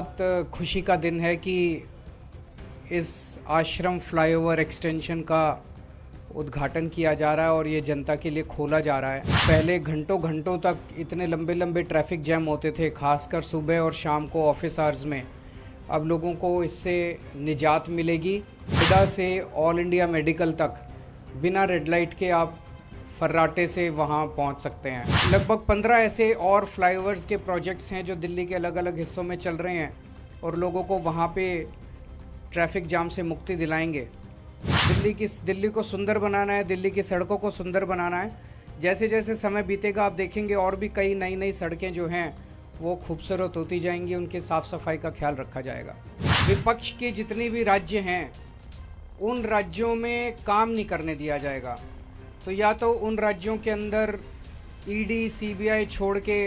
बहुत खुशी का दिन है कि इस आश्रम फ्लाईओवर एक्सटेंशन का उद्घाटन किया जा रहा है और ये जनता के लिए खोला जा रहा है। पहले घंटों घंटों तक इतने लंबे लंबे ट्रैफिक जैम होते थे, खासकर सुबह और शाम को ऑफिस आवर्स में। अब लोगों को इससे निजात मिलेगी। बिदा से ऑल इंडिया मेडिकल तक बिना रेड लाइट के आप फर्राटे से वहाँ पहुँच सकते हैं। लगभग 15 ऐसे और फ्लाईओवर्स के प्रोजेक्ट्स हैं जो दिल्ली के अलग अलग हिस्सों में चल रहे हैं और लोगों को वहाँ पे ट्रैफिक जाम से मुक्ति दिलाएंगे। दिल्ली को सुंदर बनाना है, दिल्ली की सड़कों को सुंदर बनाना है। जैसे जैसे समय बीतेगा आप देखेंगे और भी कई नई नई सड़कें जो हैं वो खूबसूरत होती जाएंगी, उनकी साफ़ सफाई का ख्याल रखा जाएगा। विपक्ष के जितने भी राज्य हैं उन राज्यों में काम नहीं करने दिया जाएगा। तो या तो उन राज्यों के अंदर ईडी सीबीआई छोड़ के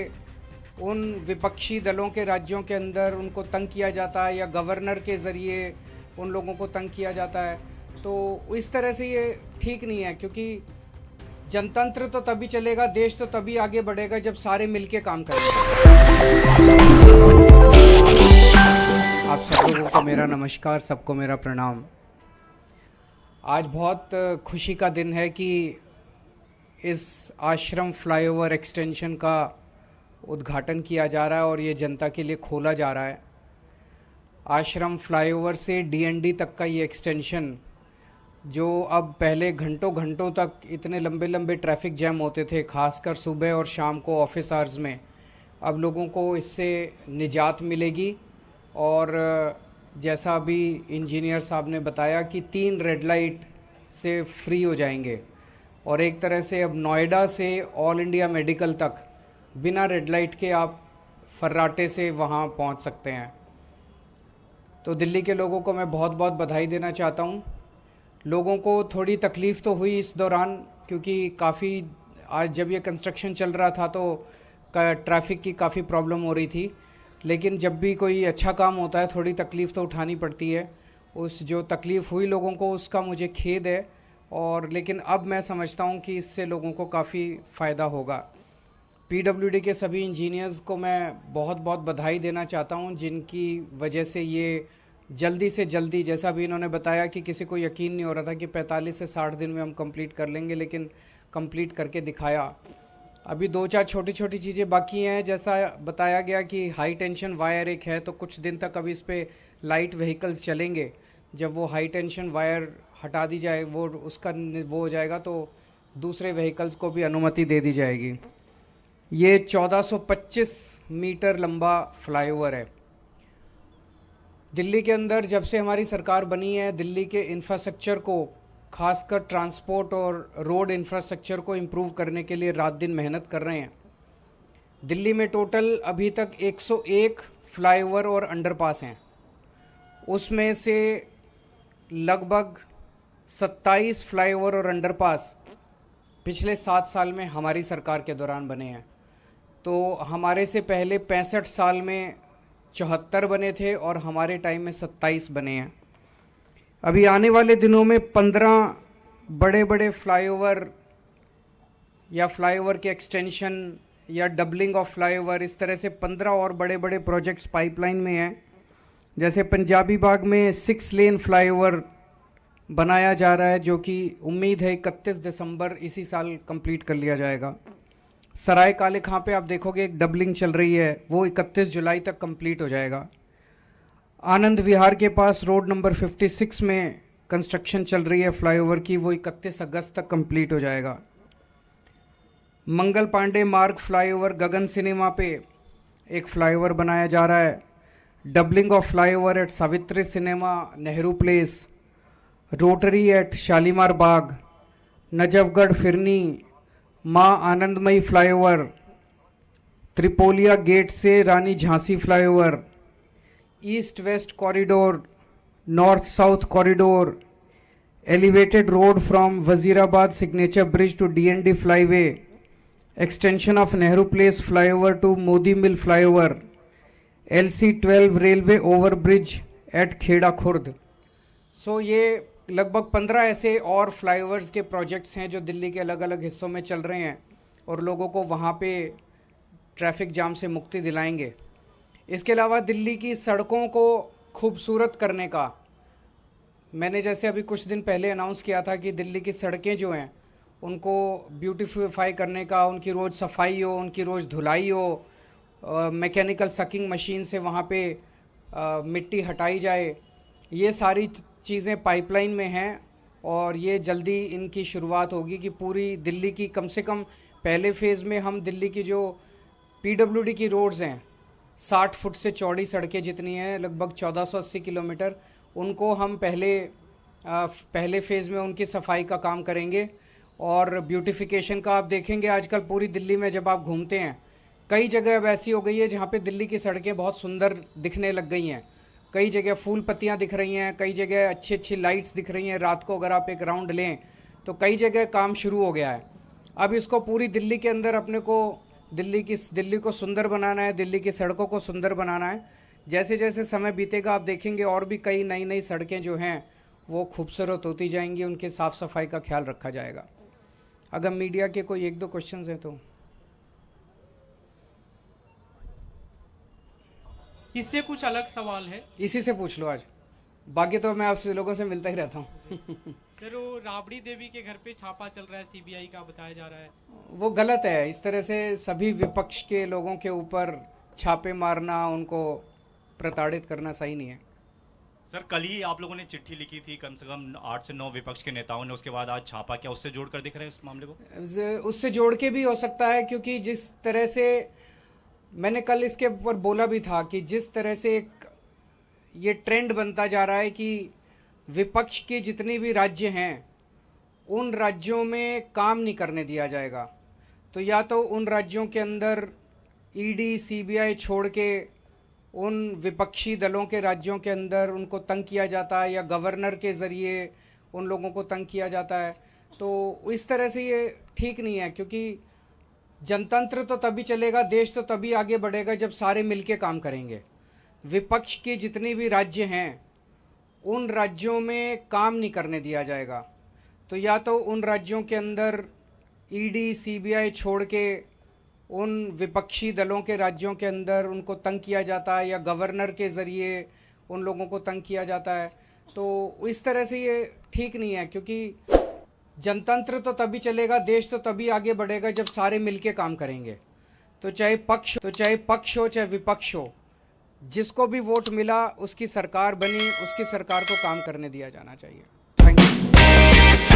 उन विपक्षी दलों के राज्यों के अंदर उनको तंग किया जाता है या गवर्नर के ज़रिए उन लोगों को तंग किया जाता है। तो इस तरह से ये ठीक नहीं है, क्योंकि जनतंत्र तो तभी चलेगा, देश तो तभी आगे बढ़ेगा जब सारे मिलके काम करेंगे। आप सब लोगों को मेरा नमस्कार, सबको मेरा प्रणाम। आज बहुत खुशी का दिन है कि इस आश्रम फ्लाईओवर एक्सटेंशन का उद्घाटन किया जा रहा है और ये जनता के लिए खोला जा रहा है। आश्रम फ्लाईओवर से डीएनडी तक का ये एक्सटेंशन, जो अब पहले घंटों घंटों तक इतने लंबे लंबे ट्रैफिक जैम होते थे, खासकर सुबह और शाम को ऑफिस आवर्स में, अब लोगों को इससे निजात मिलेगी। और जैसा अभी इंजीनियर साहब ने बताया कि 3 रेड लाइट से फ्री हो जाएंगे और एक तरह से अब नोएडा से ऑल इंडिया मेडिकल तक बिना रेड लाइट के आप फर्राटे से वहाँ पहुँच सकते हैं। तो दिल्ली के लोगों को मैं बहुत बहुत बधाई देना चाहता हूँ। लोगों को थोड़ी तकलीफ़ तो हुई इस दौरान, क्योंकि काफ़ी आज जब ये कंस्ट्रक्शन चल रहा था तो ट्रैफिक की काफ़ी प्रॉब्लम हो रही थी। लेकिन जब भी कोई अच्छा काम होता है थोड़ी तकलीफ़ तो उठानी पड़ती है। उस जो तकलीफ़ हुई लोगों को उसका मुझे खेद है, और लेकिन अब मैं समझता हूँ कि इससे लोगों को काफ़ी फ़ायदा होगा। पीडब्ल्यूडी के सभी इंजीनियर्स को मैं बहुत बहुत बधाई देना चाहता हूँ, जिनकी वजह से ये जल्दी से जल्दी, जैसा भी इन्होंने बताया कि किसी को यकीन नहीं हो रहा था कि 45 से 60 दिन में हम कंप्लीट कर लेंगे, लेकिन कंप्लीट करके दिखाया। अभी 2-4 छोटी छोटी चीज़ें बाकी हैं। जैसा बताया गया कि हाई टेंशन वायर एक है, तो कुछ दिन तक अभी इस पर लाइट व्हीकल्स चलेंगे। जब वो हाई टेंशन वायर हटा दी जाए, वो उसका वो हो जाएगा, तो दूसरे व्हीकल्स को भी अनुमति दे दी जाएगी। ये 1425 मीटर लंबा फ्लाईओवर है। दिल्ली के अंदर जब से हमारी सरकार बनी है, दिल्ली के इंफ्रास्ट्रक्चर को, खासकर ट्रांसपोर्ट और रोड इंफ्रास्ट्रक्चर को इम्प्रूव करने के लिए रात दिन मेहनत कर रहे हैं। दिल्ली में टोटल अभी तक 101 फ्लाईओवर और अंडरपास हैं। उसमें से लगभग 27 फ्लाईओवर और अंडरपास पिछले 7 साल में हमारी सरकार के दौरान बने हैं। तो हमारे से पहले 65 साल में 74 बने थे और हमारे टाइम में 27 बने हैं। अभी आने वाले दिनों में 15 बड़े बड़े फ्लाईओवर या फ्लाईओवर के एक्सटेंशन या डबलिंग ऑफ फ्लाईओवर, इस तरह से 15 और बड़े बड़े प्रोजेक्ट्स पाइपलाइन में हैं। जैसे पंजाबी बाग में 6 लेन फ्लाईओवर बनाया जा रहा है, जो कि उम्मीद है 31 दिसंबर इसी साल कंप्लीट कर लिया जाएगा। सराय काले खां पे आप देखोगे एक डबलिंग चल रही है, वो 31 जुलाई तक कंप्लीट हो जाएगा। आनंद विहार के पास रोड नंबर 56 में कंस्ट्रक्शन चल रही है फ्लाईओवर की, वो 31 अगस्त तक कंप्लीट हो जाएगा। मंगल पांडे मार्ग फ्लाईओवर, गगन सिनेमा पे एक फ्लाईओवर बनाया जा रहा है। Doubling of flyover at Savitri cinema, Nehru place, rotary at Shalimar Bagh, Najafgarh Phirni, Maa Anandmayi flyover, Tripolia gate से Rani Jhansi flyover, east west corridor, north south corridor, elevated road from Wazirabad signature bridge to DND flyway, extension of Nehru place flyover to Modi mill flyover, LC12 railway over bridge at Kheda Khurd. So ये लगभग 15 ऐसे और flyovers के projects हैं जो दिल्ली के अलग अलग हिस्सों में चल रहे हैं और लोगों को वहाँ पे ट्रैफिक जाम से मुक्ति दिलाएंगे। इसके अलावा दिल्ली की सड़कों को खूबसूरत करने का मैंने जैसे अभी कुछ दिन पहले अनाउंस किया था कि दिल्ली की सड़कें जो हैं उनको ब्यूटीफाई करने का, उनकी रोज़ सफाई हो, उनकी रोज़ धुलाई हो, मैकेनिकल सकिंग मशीन से वहाँ पे मिट्टी हटाई जाए। ये सारी चीज़ें पाइपलाइन में हैं और ये जल्दी इनकी शुरुआत होगी कि पूरी दिल्ली की कम से कम पहले फ़ेज़ में हम दिल्ली की जो पीडब्ल्यूडी की रोड्स हैं 60 फुट से चौड़ी सड़कें जितनी हैं लगभग 1480 किलोमीटर, उनको हम पहले फ़ेज़ में उनकी सफाई का काम करेंगे। और ब्यूटिफिकेशन का आप देखेंगे आजकल पूरी दिल्ली में जब आप घूमते हैं कई जगह अब ऐसी हो गई है जहाँ पे दिल्ली की सड़कें बहुत सुंदर दिखने लग गई हैं। कई जगह फूल पत्तियाँ दिख रही हैं, कई जगह अच्छी अच्छी लाइट्स दिख रही हैं। रात को अगर आप एक राउंड लें तो कई जगह काम शुरू हो गया है। अब इसको पूरी दिल्ली के अंदर अपने को दिल्ली को सुंदर बनाना है, दिल्ली की सड़कों को सुंदर बनाना है। जैसे जैसे समय बीतेगा आप देखेंगे और भी कई नई नई सड़कें जो हैं वो खूबसूरत होती जाएंगी, उनकी साफ़ सफाई का ख्याल रखा जाएगा। अगर मीडिया के कोई एक दो क्वेश्चंस हैं तो इससे कुछ अलग सवाल है इसी से पूछ लो आज, बाकी तो मैं आपसे लोगों से मिलता ही रहता हूँ। सर, वो राबड़ी देवी के घर पे छापा चल रहा है, सीबीआई का बताया जा रहा है। वो गलत है। इस तरह से सभी विपक्ष के लोगों के ऊपर छापे मारना, उनको प्रताड़ित करना सही नहीं है। सर, कल ही आप लोगों ने चिट्ठी लिखी थी कम से कम 8 से 9 विपक्ष के नेताओं ने, उसके बाद आज छापा, क्या उससे जोड़कर दिख रहे हैं इस मामले को? उससे जोड़ के भी हो सकता है, क्योंकि जिस तरह से मैंने कल इसके ऊपर बोला भी था कि जिस तरह से एक ये ट्रेंड बनता जा रहा है कि विपक्ष के जितने भी राज्य हैं उन राज्यों में काम नहीं करने दिया जाएगा। तो या तो उन राज्यों के अंदर ईडी सीबीआई छोड़ के उन विपक्षी दलों के राज्यों के अंदर उनको तंग किया जाता है, या गवर्नर के ज़रिए उन लोगों को तंग किया जाता है। तो इस तरह से ये ठीक नहीं है, क्योंकि जनतंत्र तो तभी चलेगा, देश तो तभी आगे बढ़ेगा जब सारे मिलके काम करेंगे। विपक्ष के जितने भी राज्य हैं उन राज्यों में काम नहीं करने दिया जाएगा। तो या तो उन राज्यों के अंदर ईडी सीबीआई छोड़ के उन विपक्षी दलों के राज्यों के अंदर उनको तंग किया जाता है, या गवर्नर के ज़रिए उन लोगों को तंग किया जाता है। तो इस तरह से ये ठीक नहीं है, क्योंकि जनतंत्र तो तभी चलेगा, देश तो तभी आगे बढ़ेगा जब सारे मिलके काम करेंगे। तो चाहे पक्ष हो चाहे विपक्ष हो, जिसको भी वोट मिला उसकी सरकार बनी, उसकी सरकार को काम करने दिया जाना चाहिए। Thank you.